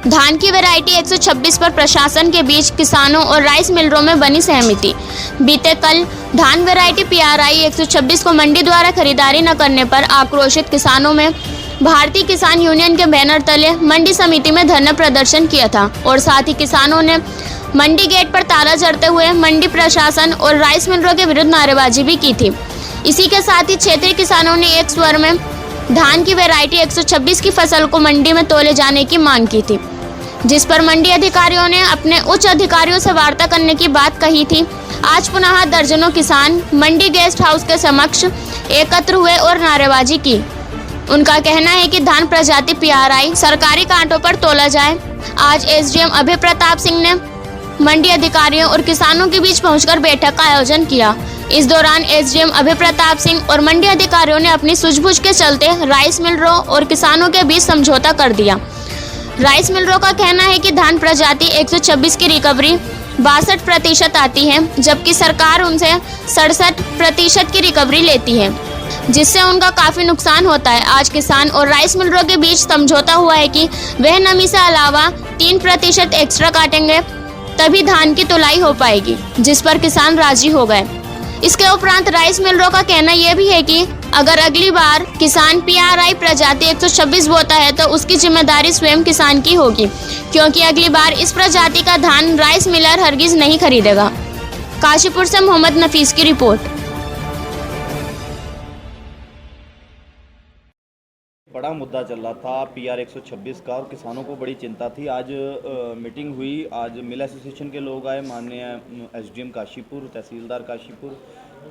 धान की वैरायटी 126 पर प्रशासन के बीच किसानों और राइस मिलरों में बनी सहमति। बीते कल धान वैरायटी PRI 126 को मंडी द्वारा खरीदारी न करने पर आक्रोशित किसानों में भारतीय किसान यूनियन के बैनर तले मंडी समिति में धरना प्रदर्शन किया था और साथ ही किसानों ने मंडी गेट पर ताला जड़ते हुए मंडी प्रशासन और राइस मिलरों के विरुद्ध नारेबाजी भी की थी। इसी के साथ ही क्षेत्रीय किसानों ने एक स्वर में धान की वैरायटी 126 की फसल को मंडी में तोले जाने की मांग की थी, जिस पर मंडी अधिकारियों ने अपने उच्च अधिकारियों से वार्ता करने की बात कही थी। आज पुनः दर्जनों किसान मंडी गेस्ट हाउस के समक्ष एकत्र हुए और नारेबाजी की। उनका कहना है कि धान प्रजाति PRI सरकारी कांटों पर तोला जाए। आज SDM अभय प्रताप सिंह ने मंडी अधिकारियों और किसानों के बीच पहुंचकर बैठक का आयोजन किया। इस दौरान SDM अभय प्रताप सिंह और मंडी अधिकारियों ने अपनी सूझबूझ के चलते राइस मिलरों और किसानों के बीच समझौता कर दिया। राइस मिलरों का कहना है कि धान प्रजाति 126 की रिकवरी 62% आती है, जबकि सरकार उनसे 67% की रिकवरी लेती है, जिससे उनका काफ़ी नुकसान होता है। आज किसान और राइस मिलरों के बीच समझौता हुआ है कि वह नमी से अलावा 3% एक्स्ट्रा काटेंगे, तभी धान की तुलाई हो पाएगी, जिस पर किसान राजी हो गए। इसके उपरांत राइस मिलरों का कहना यह भी है कि अगर अगली बार किसान PRI प्रजाति 126 बोता है तो उसकी जिम्मेदारी स्वयं किसान की होगी, क्योंकि अगली बार इस प्रजाति का धान राइस मिलर हरगिज नहीं खरीदेगा। काशीपुर से मोहम्मद नफीस की रिपोर्ट। बड़ा मुद्दा चल रहा था PR 126 का और किसानों को बड़ी चिंता थी। आज मीटिंग हुई, आज मिल एसोसिएशन के लोग आए, माननीय SDM काशीपुर, तहसीलदार काशीपुर,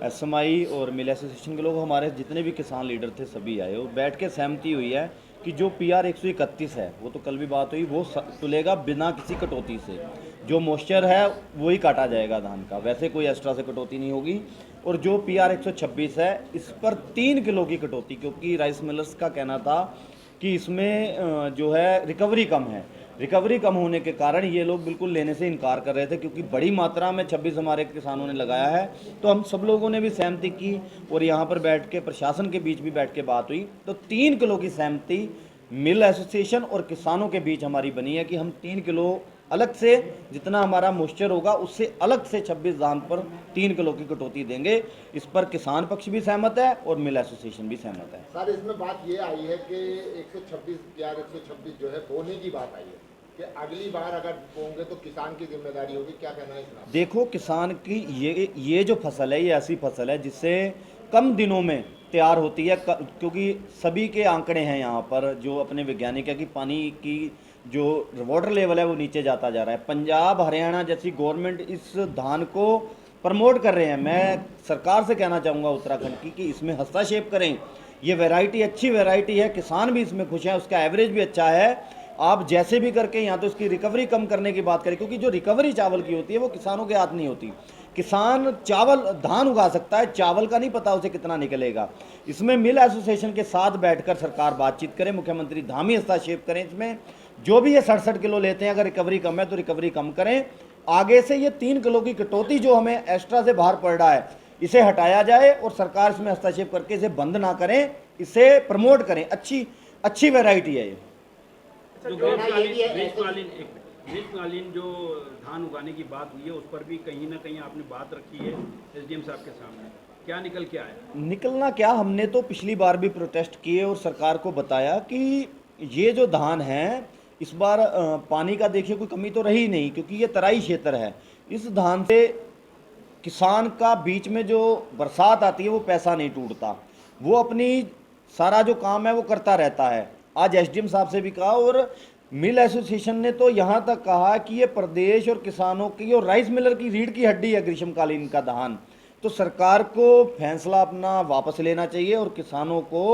SMI और मिल एसोसिएशन के लोग, हमारे जितने भी किसान लीडर थे सभी आए और बैठ के सहमति हुई है कि जो PR 131 है वो तो कल भी बात हुई, वो तुलेगा बिना किसी कटौती से। जो मॉइस्चर है वही काटा जाएगा धान का, वैसे कोई एक्स्ट्रा से कटौती नहीं होगी। और जो PR 126 है इस पर 3 किलो की कटौती, क्योंकि राइस मिलर्स का कहना था कि इसमें जो है रिकवरी कम है। रिकवरी कम होने के कारण ये लोग बिल्कुल लेने से इनकार कर रहे थे, क्योंकि बड़ी मात्रा में 26 हमारे किसानों ने लगाया है। तो हम सब लोगों ने भी सहमति की और यहाँ पर बैठ के प्रशासन के बीच भी बैठ के बात हुई, तो 3 किलो की सहमति मिल एसोसिएशन और किसानों के बीच हमारी बनी है कि हम 3 किलो अलग से, जितना हमारा मॉइस्चर होगा उससे अलग से 26 धान पर 3 किलो की कटौती देंगे। इस पर किसान पक्ष भी सहमत है और मिल एसोसिएशन भी सहमत है। सर, इसमें बात ये आई है कि 126 जो है बोने की बात आई है कि अगली बार अगर बोंगे तो किसान की जिम्मेदारी होगी, क्या कहना है इसमें? देखो, किसान की ये जो फसल है ये ऐसी फसल है जिससे कम दिनों में तैयार होती है, क्योंकि सभी के आंकड़े हैं यहाँ पर जो अपने वैज्ञानिक है कि पानी की जो वाटर लेवल है वो नीचे जाता जा रहा है। पंजाब, हरियाणा जैसी गवर्नमेंट इस धान को प्रमोट कर रहे हैं। मैं सरकार से कहना चाहूँगा उत्तराखंड की कि इसमें हस्तक्षेप करें। ये वैरायटी अच्छी वैरायटी है, किसान भी इसमें खुश हैं, उसका एवरेज भी अच्छा है। आप जैसे भी करके यहाँ तो इसकी रिकवरी कम करने की बात करें, क्योंकि जो रिकवरी चावल की होती है वो किसानों के हाथ नहीं होती। किसान चावल धान उगा सकता है, चावल का नहीं पता उसे कितना निकलेगा। इसमें मिल एसोसिएशन के साथ बैठकर सरकार बातचीत करे, मुख्यमंत्री धामी हस्तक्षेप करें। इसमें जो भी ये 67 किलो लेते हैं, अगर रिकवरी कम है तो रिकवरी कम करें। आगे से ये 3 किलो की कटौती जो हमें एक्स्ट्रा से बाहर पड़ रहा है इसे हटाया जाए और सरकार इसमें हस्तक्षेप करके इसे बंद ना करें, इसे प्रमोट करें। अच्छी वैरायटी है ये। ग्रीष्मकालीन जो धान उगाने की बात हुई है उस पर भी कहीं ना कहीं आपने बात रखी है SDM साहब के सामने, क्या निकल के आया? निकलना क्या, हमने तो पिछली बार भी प्रोटेस्ट किए और सरकार को बताया कि ये जो धान है इस बार पानी का देखिए कोई कमी तो रही नहीं, क्योंकि ये तराई क्षेत्र है। इस धान से किसान का बीच में जो बरसात आती है वो पैसा नहीं टूटता, वो अपनी सारा जो काम है वो करता रहता है। आज SDM साहब से भी कहा और मिल एसोसिएशन ने तो यहाँ तक कहा कि ये प्रदेश और किसानों की और राइस मिलर की रीढ़ की हड्डी है ग्रीष्मकालीन का धान। तो सरकार को फैसला अपना वापस लेना चाहिए और किसानों को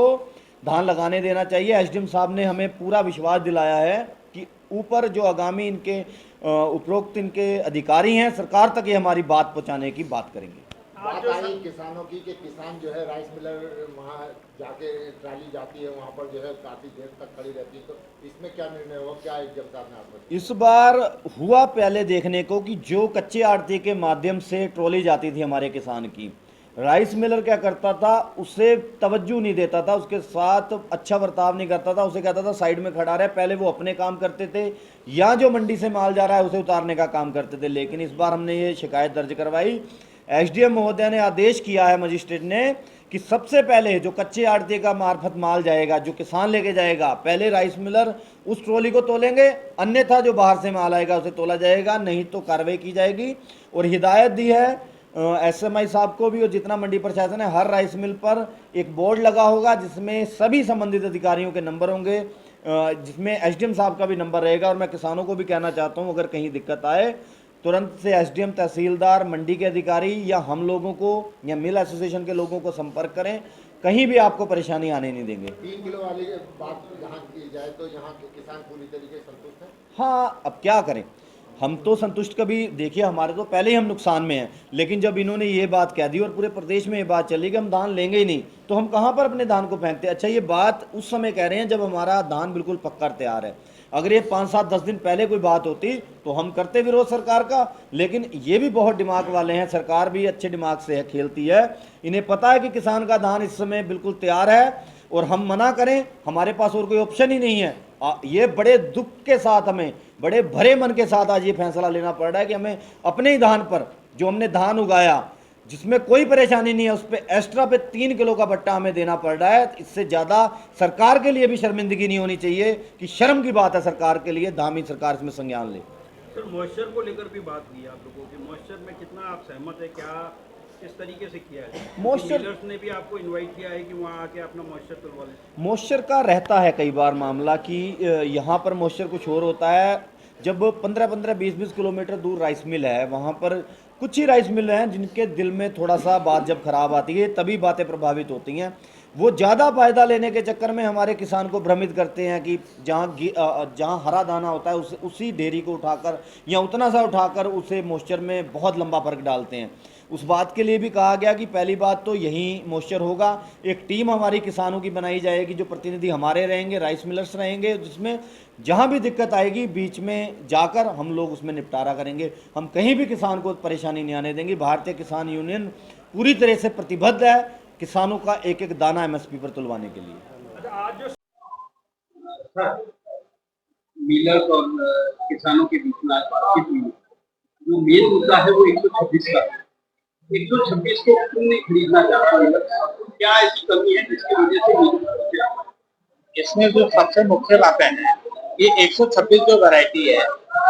धान लगाने देना चाहिए। SDM साहब ने हमें पूरा विश्वास दिलाया है कि ऊपर जो आगामी इनके उपरोक्त इनके अधिकारी हैं, सरकार तक ये हमारी बात पहुंचाने की बात करेंगे। बात आई किसानों की कि किसान जो है राइस मिलर वहाँ जाके ट्राली जाती है, वहाँ पर जो है काफ़ी देर तक खड़ी रहती है, तो इसमें क्या निर्णय हुआ, क्या SDM साहब ने आपको? इस बार हुआ पहले देखने को कि जो कच्चे आड़ती के माध्यम से ट्रॉली जाती थी हमारे किसान की, राइस मिलर क्या करता था, उसे तवज्जो नहीं देता था, उसके साथ अच्छा बर्ताव नहीं करता था, उसे कहता था साइड में खड़ा रहे। पहले वो अपने काम करते थे या जो मंडी से माल जा रहा है उसे उतारने का काम करते थे। लेकिन इस बार हमने ये शिकायत दर्ज करवाई, एसडीएम महोदय ने आदेश किया है मजिस्ट्रेट ने कि सबसे पहले जो कच्चे आड़ती का मार्फत माल जाएगा, जो किसान लेके जाएगा, पहले राइस मिलर उस ट्रॉली को तोलेंगे, अन्यथा जो बाहर से माल आएगा उसे तोला जाएगा, नहीं तो कार्रवाई की जाएगी। और हिदायत दी है एसएमआई साहब को भी और जितना मंडी प्रशासन है, हर राइस मिल पर एक बोर्ड लगा होगा जिसमें सभी संबंधित अधिकारियों के नंबर होंगे, जिसमें एसडीएम साहब का भी नंबर रहेगा। और मैं किसानों को भी कहना चाहता हूं, अगर कहीं दिक्कत आए तुरंत से एसडीएम, तहसीलदार, मंडी के अधिकारी या हम लोगों को या मिल एसोसिएशन के लोगों को संपर्क करें, कहीं भी आपको परेशानी आने नहीं देंगे। 3 किलो वाली बात यहाँ की जाए तो यहाँ के किसान पूरी तरीके से संतुष्ट हैं। हाँ, अब क्या करें, हम तो संतुष्ट, कभी देखिए हमारे तो पहले ही हम नुकसान में हैं, लेकिन जब इन्होंने ये बात कह दी और पूरे प्रदेश में ये बात चली कि हम धान लेंगे ही नहीं, तो हम कहाँ पर अपने धान को फेंकते। अच्छा, ये बात उस समय कह रहे हैं जब हमारा धान बिल्कुल पक्का तैयार है। अगर ये 5, 7, 10 दिन पहले कोई बात होती तो हम करते विरोध सरकार का। लेकिन ये भी बहुत दिमाग वाले हैं, सरकार भी अच्छे दिमाग से है, खेलती है। इन्हें पता है कि किसान का धान इस समय बिल्कुल तैयार है और हम मना करें, हमारे पास और कोई ऑप्शन ही नहीं है। ये बड़े दुख के साथ, हमें बड़े भरे मन के साथ आज ये फैसला लेना पड़ रहा है कि हमें अपने ही धान पर, जो हमने धान उगाया जिसमें कोई परेशानी नहीं है, उस पर एक्स्ट्रा पे 3 किलो का बट्टा हमें देना पड़ रहा है। इससे ज़्यादा सरकार के लिए भी शर्मिंदगी नहीं होनी चाहिए, कि शर्म की बात है सरकार के लिए, धामी सरकार इसमें संज्ञान ले। सर, मॉइस्चर को लेकर भी बात हुई आप लोगों की, मॉइस्चर में कितना आप सहमत है, क्या किस तरीके से किया है? मॉइस्चर डीलर्स ने भी आपको इनवाइट किया है कि वहाँ आके अपना मॉइस्चर तुलवा लें। मॉइस्चर का रहता है कई बार मामला कि यहाँ पर मॉइस्चर कुछ और होता है। जब 15-15, 20-20 किलोमीटर दूर राइस मिल है, वहाँ पर कुछ ही राइस मिल हैं जिनके दिल में थोड़ा सा बात जब खराब आती है तभी बातें प्रभावित होती हैं। वो ज़्यादा फ़ायदा लेने के चक्कर में हमारे किसान को भ्रमित करते हैं कि जहाँ हरा दाना होता है उसी ढेरी को उठाकर या उतना सा उठाकर उसे मॉइस्चर में बहुत लंबा फ़र्क डालते हैं। उस बात के लिए भी कहा गया कि पहली बात तो यही मॉइस्चर होगा, एक टीम हमारी किसानों की बनाई जाएगी, जो प्रतिनिधि हमारे रहेंगे, राइस मिलर्स रहेंगे, जिसमें जहाँ भी दिक्कत आएगी बीच में जाकर हम लोग उसमें निपटारा करेंगे। हम कहीं भी किसान को परेशानी नहीं आने देंगे। भारतीय किसान यूनियन पूरी तरह से प्रतिबद्ध है किसानों का एक एक दाना एमएसपी पर तुलवाने के लिए। अच्छा, आज जो मिलर्स और किसानों के बीच में आज बातचीत हुई, जो मेन मुद्दा है वो 126 का है। 126 को क्यों नहीं खरीदना चाहता है, क्या ऐसी कमी है जिसकी वजह से? इसमें जो सबसे मुख्य बातें हैं, ये 126 जो वैरायटी है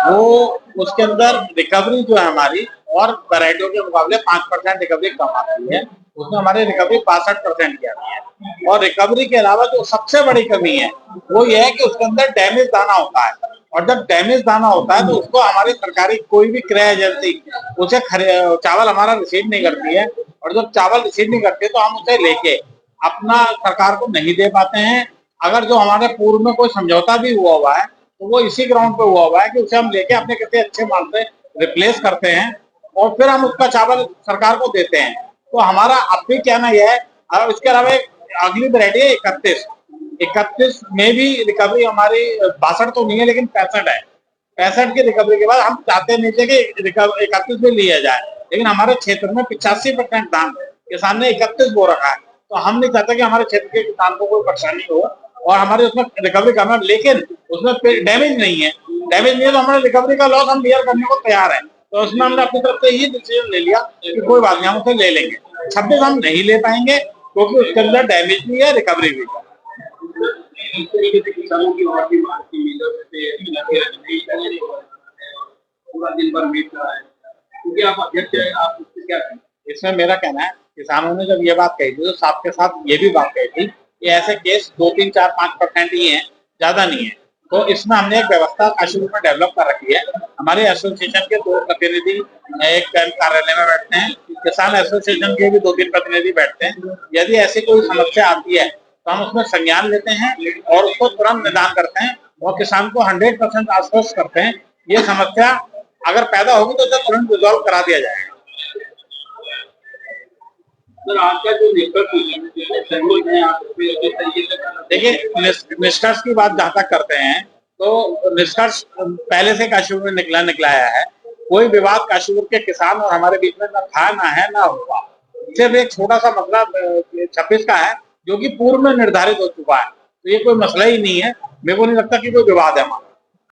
वो उसके अंदर रिकवरी जो है हमारी और वैरायटियों के मुकाबले 5% रिकवरी कम आती है। उसमें हमारी रिकवरी 65% की आती है। और रिकवरी के अलावा जो सबसे बड़ी कमी है वो ये है कि उसके अंदर डैमेज दाना होता है, और जब डैमेज दाना होता है तो उसको हमारी सरकारी कोई भी क्रय एजेंसी उसे चावल हमारा रिसीव नहीं करती है, और जब चावल रिसीव नहीं करती तो हम उसे लेके अपना सरकार को नहीं दे पाते हैं। अगर जो हमारे पूर्व में कोई समझौता भी हुआ है तो वो इसी ग्राउंड पे हुआ है कि उसे हम लेके अपने किसी अच्छे माल से रिप्लेस करते हैं और फिर हम उसका चावल सरकार को देते हैं। तो हमारा अब भी कहना यह है, और इसके अलावा अगली वैरायटी है 31 में भी रिकवरी हमारी 62 तो नहीं है लेकिन 65 है। 65 की रिकवरी के बाद हम चाहते नहीं थे कि 31 में लिया जाए, लेकिन हमारे क्षेत्र में 85% धान किसान ने 31 बो रखा है। तो हम नहीं चाहते कि हमारे क्षेत्र के किसान को कोई परेशानी हो और हमारे उसमें रिकवरी करना, लेकिन उसमें डैमेज नहीं है। डैमेज नहीं है तो हमारे रिकवरी का लॉस हम बियर करने को तैयार है। तो उसमें हमने अपनी तरफ से ये डिसीजन ले लिया कि कोई बात नहीं, हम उसे ले लेंगे। 26 हम नहीं ले पाएंगे क्योंकि उसके अंदर डैमेज भी है, रिकवरी भी है। इस तरीके से किसानों की और भी मांग की मिलर से पूरा दिन भर वेट कर रहा है, क्योंकि आप अध्यक्ष हैं, आप उससे क्या कहें? इसमें मेरा कहना है, किसानों ने जब ये बात कही थी तो साथ के साथ ये भी बात कही थी कि ऐसे केस 2, 3, 4, 5% ही हैं, ज्यादा नहीं है। तो इसमें हमने एक व्यवस्था काशीपुर में डेवलप कर रखी है। हमारे एसोसिएशन के 2 प्रतिनिधि एक कैंप कार्यालय में बैठते हैं, किसान एसोसिएशन के भी 2-3 प्रतिनिधि बैठते हैं। यदि ऐसी कोई समस्या आती है तो हम उसमें संज्ञान लेते हैं और उसको तुरंत निदान करते हैं और किसान को 100% आश्वस्त करते हैं ये समस्या अगर पैदा होगी तो उसे तुरंत रिजॉल्व करा दिया जाएगा। सर, आज का जो देखिए, निष्कर्ष की बात जहाँ तक करते हैं तो निष्कर्ष पहले से काशीपुर में निकला आया है। कोई विवाद काशीपुर के किसान और हमारे बीच में न था, ना है, ना होगा। सिर्फ एक छोटा सा मसला 26 का है जो कि पूर्व में निर्धारित हो चुका है, तो ये कोई मसला ही नहीं है। मेरे को नहीं लगता कि कोई विवाद है हमारा।